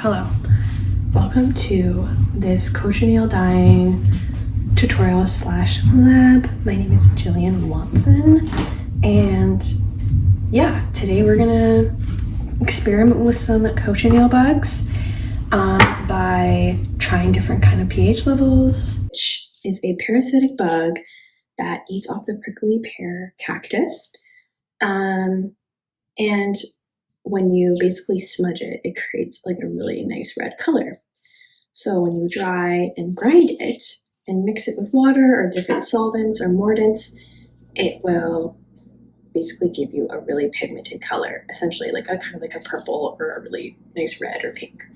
Hello, welcome to this Cochineal dyeing tutorial slash lab. My name is Jillian Watson, and yeah, today we're gonna experiment with some cochineal bugs by trying different kind of pH levels, which is a parasitic bug that eats off the prickly pear cactus. And when you basically smudge it, it creates like a really nice red color. So when you dry and grind it and mix it with water or different solvents or mordants, it will basically give you a really pigmented color, essentially like a kind of like a purple or a really nice red or pink.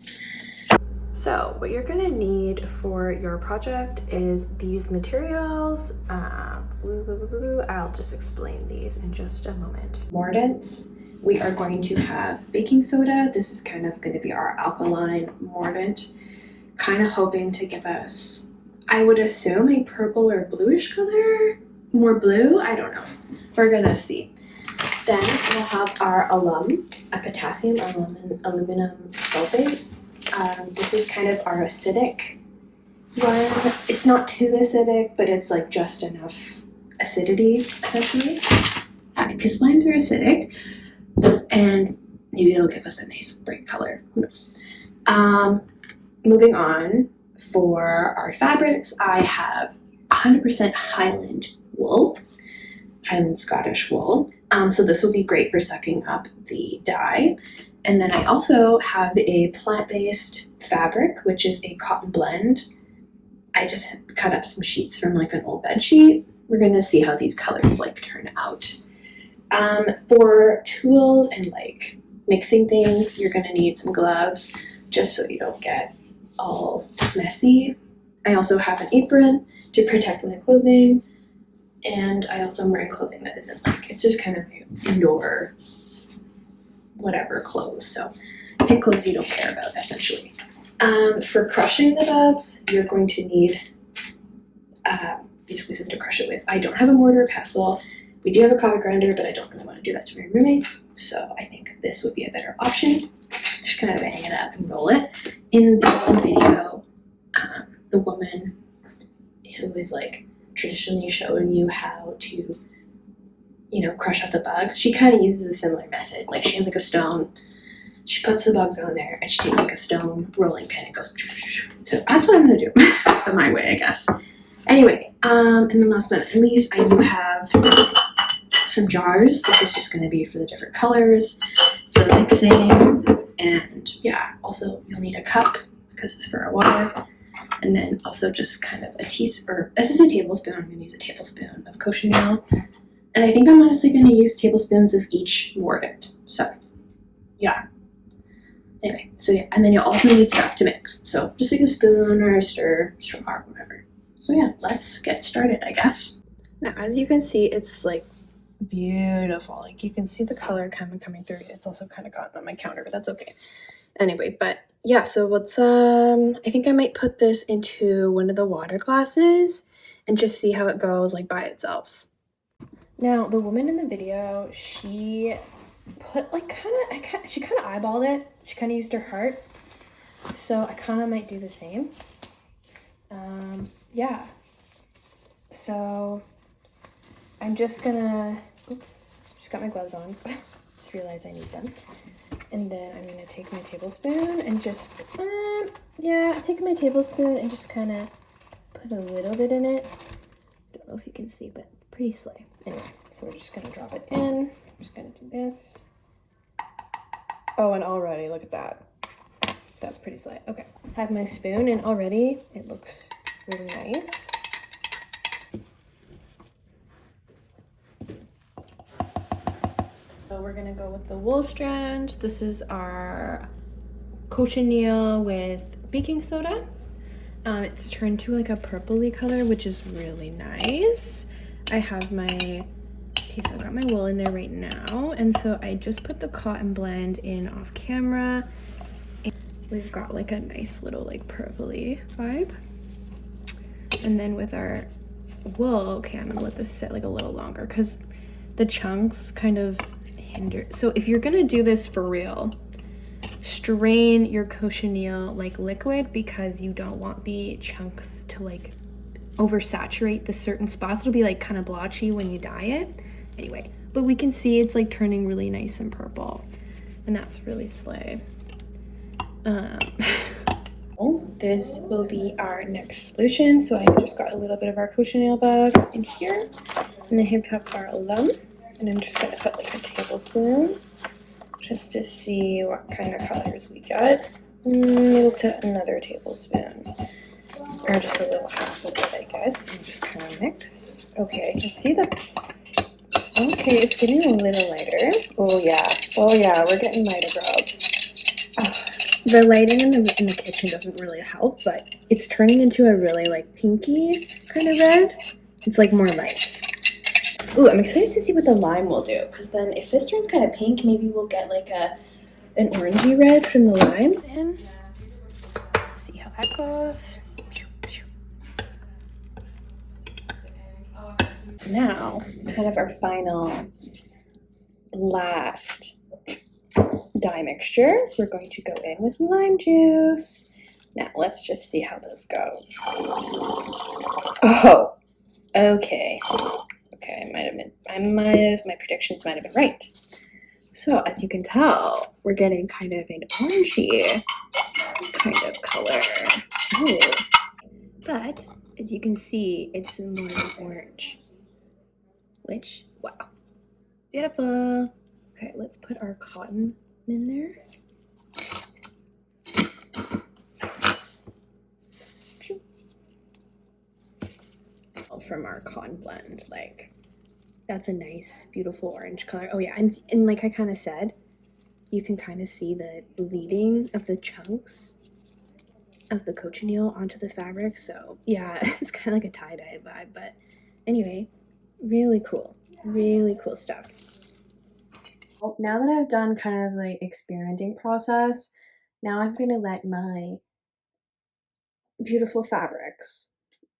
So what you're gonna need for your project is these materials. I'll just explain these in just a moment. Mordants. We are going to have baking soda. This is kind of going to be our alkaline mordant, kind of hoping to give us, I would assume, a purple or bluish color. More blue? I don't know. We're going to see. Then we'll have our alum, a potassium aluminum sulfate. This is kind of our acidic one. It's not too acidic, but it's like just enough acidity, essentially. Because slimes are acidic. And maybe it'll give us a nice bright color. Who knows? Moving on, for our fabrics, I have 100% Highland wool, Highland Scottish wool. So this will be great for sucking up the dye. And then I also have a plant-based fabric, which is a cotton blend. I just cut up some sheets from like an old bed sheet. We're gonna see how these colors like turn out. For tools and like mixing things, you're gonna need some gloves just so you don't get all messy. I also have an apron to protect my clothing, and I also am wearing clothing that isn't like, it's just kind of indoor whatever clothes, so pick clothes you don't care about essentially. For crushing the bugs, you're going to need basically something to crush it with. I don't have a mortar or pestle. We do have a coffee grinder, but I don't really want to do that to my roommates, so I think this would be a better option. Just kind of bang it up and roll it. In the one video, the woman who is like traditionally showing you how to, crush out the bugs, she kind of uses a similar method. Like she has like a stone, she puts the bugs on there, and she takes like a stone rolling pin and goes. So that's what I'm gonna do, my way, I guess. Anyway, and then last but not least, I do have some jars. This is just going to be for the different colors, for mixing, and yeah, also you'll need a cup because it's for our water, and then also just kind of this is a tablespoon. I'm going to use a tablespoon of cochineal, and I think I'm honestly going to use tablespoons of each mordant. So yeah. Anyway, so yeah, and then you'll also need stuff to mix. So just like a spoon or a straw or whatever. So yeah, let's get started, I guess. Now, as you can see, it's like beautiful. Like you can see the color kind of coming through. It's also kind of gotten on my counter, but that's okay. Anyway, but yeah, so let's, I think I might put this into one of the water glasses and just see how it goes like by itself. Now, the woman in the video, she put like she kind of eyeballed it. She kind of used her heart. So I kind of might do the same. Yeah, so I'm just gonna, just got my gloves on, just realized I need them. And then I'm gonna take my tablespoon and just, take my tablespoon and just kind of put a little bit in it. I don't know if you can see, but pretty slay. Anyway, so we're just gonna drop it in. I'm just gonna do this. Oh, and already, look at that. That's pretty slay. Okay, I have my spoon and already it looks really nice. So we're gonna go with the wool strand. This is our cochineal with baking soda. It's turned to like a purpley color, which is really nice. I have my, okay, so I got my wool in there right now. And so I just put the cotton blend in off camera. And we've got like a nice little like purpley vibe. And then with our wool, okay, I'm gonna let this sit like a little longer because the chunks kind of hinder. So if you're gonna do this for real, strain your cochineal like liquid because you don't want the chunks to like oversaturate the certain spots. It'll be like kind of blotchy when you dye it. Anyway, but we can see it's like turning really nice and purple, and that's really slay. This will be our next solution. So I've just got a little bit of our cochineal bugs in here, and I have got our alum, and I'm just gonna put like a tablespoon just to see what kind of colors we get. Maybe to another tablespoon, or just a little half of it, I guess, and just kind of mix. Okay, I can see the. Okay, it's getting a little lighter. Oh yeah, we're getting lighter, girls. Oh, the lighting in the kitchen doesn't really help, but it's turning into a really like pinky kind of red. It's like more light. Ooh, I'm excited to see what the lime will do, because then if this turns kind of pink, maybe we'll get like an orangey red from the lime. And see how that goes. Now, kind of our final last dye mixture, we're going to go in with lime juice. Now let's just see how this goes. Oh, okay. My predictions might have been right. So as you can tell, we're getting kind of an orangey kind of color. Ooh. But as you can see, it's more orange, which, wow, beautiful. Okay, let's put our cotton in there. From our cotton blend, like that's a nice beautiful orange color. Oh yeah, and like I kind of said, you can kind of see the bleeding of the chunks of the cochineal onto the fabric. So yeah, it's kind of like a tie-dye vibe, but anyway, really cool stuff. Well, now that I've done kind of like experimenting process, now I'm gonna let my beautiful fabrics,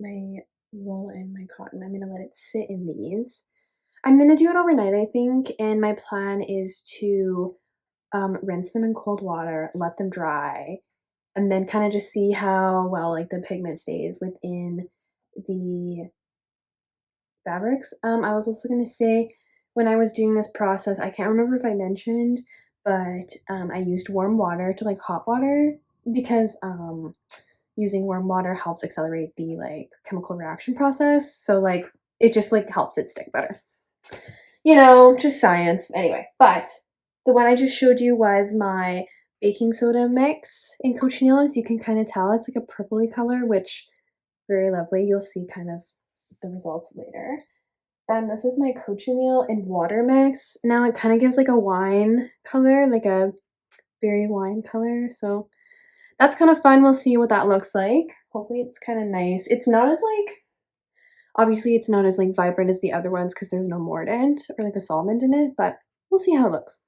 my wool and my cotton, I'm gonna let it sit in these. I'm gonna do it overnight, I think, and my plan is to rinse them in cold water, let them dry, and then kind of just see how well like the pigment stays within the fabrics. I was also gonna say, when I was doing this process, I can't remember if I mentioned, but I used warm water to like hot water because using warm water helps accelerate the like chemical reaction process. So like it just like helps it stick better. You know, just science. Anyway, but the one I just showed you was my baking soda mix in cochineal. As you can kind of tell, it's like a purpley color, which very lovely. You'll see kind of the results later. Then this is my cochineal and water mix. Now it kind of gives like a wine color, like a berry wine color. So that's kind of fun. We'll see what that looks like. Hopefully it's kind of nice. It's not as like, obviously it's not as like vibrant as the other ones because there's no mordant or like a solvent in it, but we'll see how it looks.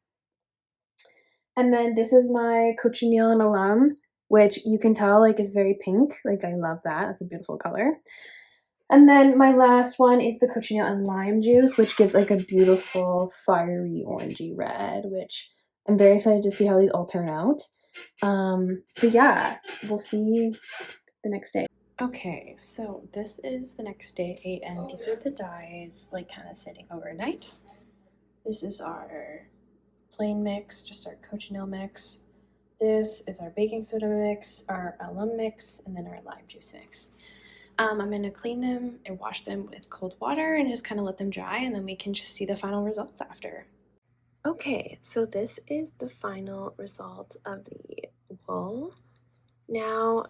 And then this is my cochineal and alum, which you can tell like is very pink. Like I love that. That's a beautiful color. And then my last one is the cochineal and lime juice, which gives like a beautiful fiery orangey red, which I'm very excited to see how these all turn out. But yeah, we'll see the next day. Okay, so this is the next day, and these are the dyes like kind of sitting overnight. This is our plain mix, just our cochineal mix. This is our baking soda mix, our alum mix, and then our lime juice mix. I'm going to clean them and wash them with cold water and just kind of let them dry, and then we can just see the final results after. Okay, so this is the final result of the wool. Now,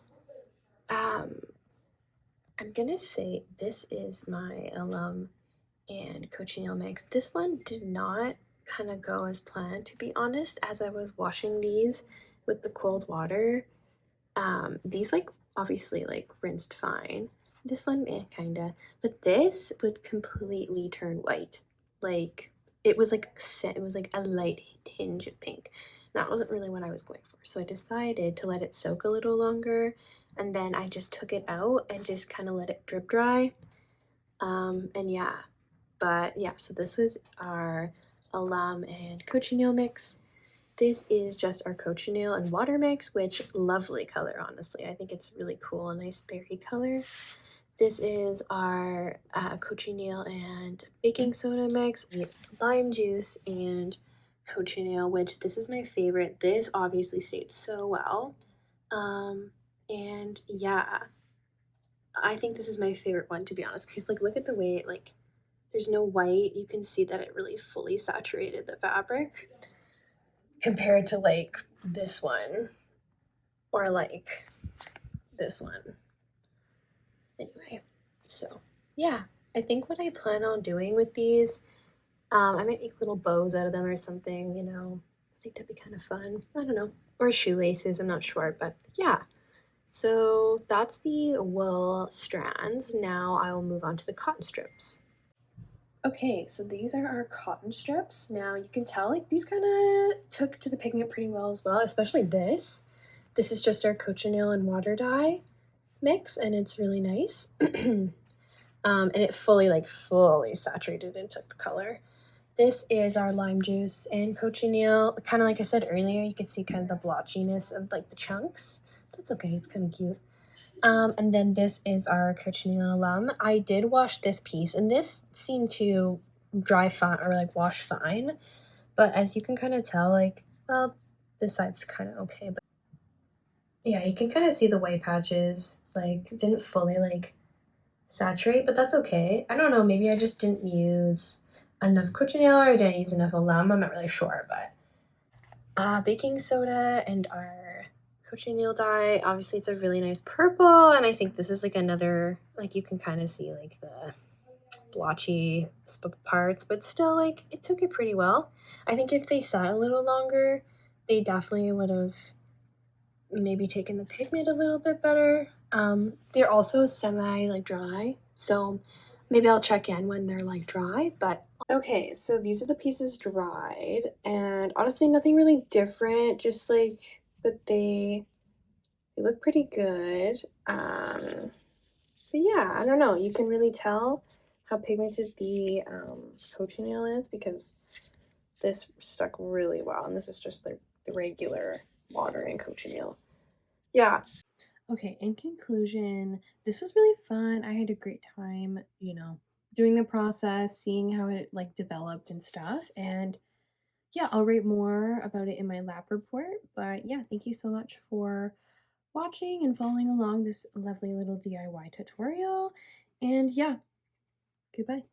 I'm gonna say this is my alum and cochineal mix. This one did not kind of go as planned, to be honest. As I was washing these with the cold water, these like obviously like rinsed fine. This one, kinda, but this would completely turn white. Like it was like it was like a light tinge of pink. That wasn't really what I was going for, so I decided to let it soak a little longer, and then I just took it out and just kind of let it drip dry. And yeah, but yeah, so this was our alum and cochineal mix. This is just our Cochineal and water mix, which lovely color, honestly. I think it's really cool, a nice berry color. This is our cochineal and baking soda mix, lime juice and cochineal, which this is my favorite. This obviously stayed so well. And yeah, I think this is my favorite one, to be honest, because like look at the way like there's no white. You can see that it really fully saturated the fabric compared to like this one or like this one. Anyway, so yeah, I think what I plan on doing with these, I might make little bows out of them or something, you know. I think that'd be kind of fun. I don't know. Or shoelaces, I'm not sure, but yeah. So that's the wool strands. Now I will move on to the cotton strips. Okay, so these are our cotton strips. Now you can tell like these kind of took to the pigment pretty well as well, especially this. This is just our cochineal and water dye mix, and it's really nice. And it fully saturated and took the color. This is our lime juice and cochineal. Kind of like I said earlier, you can see kind of the blotchiness of like the chunks. That's okay, it's kind of cute. And then this is our cochineal alum. I did wash this piece, and this seemed to dry fine or like wash fine. But as you can kind of tell, like, well, this side's kind of okay. But yeah, you can kind of see the white patches, like, didn't fully like saturate, but that's okay. I don't know, maybe I just didn't use enough cochineal or I didn't use enough alum. I'm not really sure, but baking soda and our cochineal dye, obviously it's a really nice purple, and I think this is like another, like you can kind of see like the blotchy parts, but still like it took it pretty well. I think if they sat a little longer, they definitely would have maybe taken the pigment a little bit better. They're also semi like dry, so maybe I'll check in when they're like dry. But okay, so these are the pieces dried, and honestly nothing really different, just like, but they look pretty good. But yeah, I don't know, you can really tell how pigmented the cochineal is because this stuck really well, and this is just the regular water and cochineal. Yeah. Okay, in conclusion, this was really fun. I had a great time, you know, doing the process, seeing how it like developed and stuff. And yeah, I'll write more about it in my lab report. But yeah, thank you so much for watching and following along this lovely little DIY tutorial. And yeah, goodbye.